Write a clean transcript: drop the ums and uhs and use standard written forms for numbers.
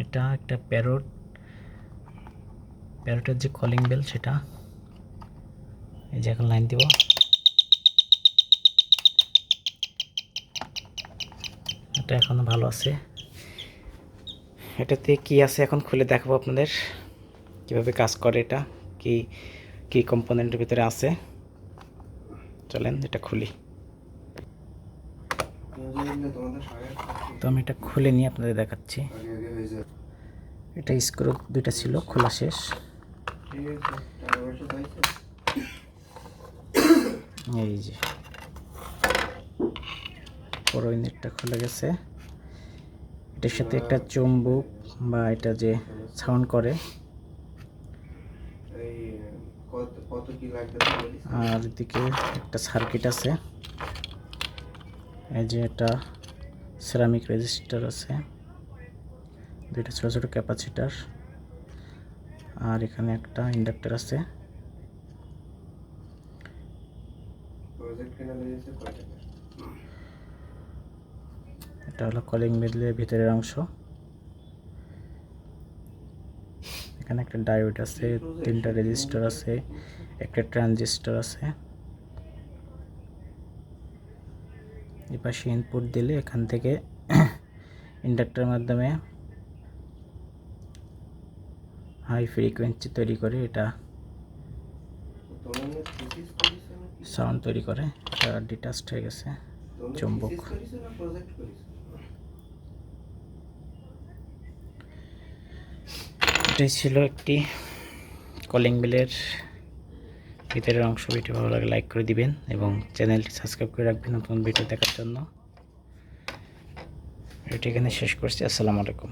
এটা একটা প্যারটের যে কলিং বেল সেটা। এই যে এখন লাইন দিব। এটা এখনো ভালো আছে। এটাতে কি আছে এখন খুলে দেখাবো আপনাদের কিভাবে কাজ করে, এটা কি কি কম্পোনেন্টের ভিতরে আছে। চলেন এটা খুলি। তো আমি এটা খুলে নিয়ে আপনাদের দেখাচ্ছি। এটা স্ক্রু দুইটা ছিল, খোলা শেষ। এই যে বড় ইউনিটটা খুলে গেছে। এটার সাথে একটা চুম্বক বা এটা যে সাউন্ড করে, আর এদিকে একটা সার্কিট আছে। এই যে এটা সিরামিক রেজিস্টার আছে, দুইটা ছোট ছোট ক্যাপাসিটার, আর এখানে একটা ইন্ডাক্টর আছে। এটা হলো কলিং বেলের ভিতরের অংশ। এখানে একটা ডায়োড আছে, তিনটা রেজিস্টার আছে, একটা ট্রানজিস্টর আছে। এই পাশে ইনপুট দিলে এখান থেকে ইন্ডাক্টরের মাধ্যমে হাই ফ্রিকোয়েন্সি তৈরি করে, এটা সাউন্ড তৈরি করে। এটা ডিটাচড হয়ে গেছে চুম্বক। এটাই ছিল একটি কলিং বেলের ভিতরের অংশ। ভিডিও ভালো লাগে লাইক করে দিবেন এবং চ্যানেলটি সাবস্ক্রাইব করে রাখবেন নতুন ভিডিও দেখার জন্য। এটি এখানে শেষ করছি। আসসালামু আলাইকুম।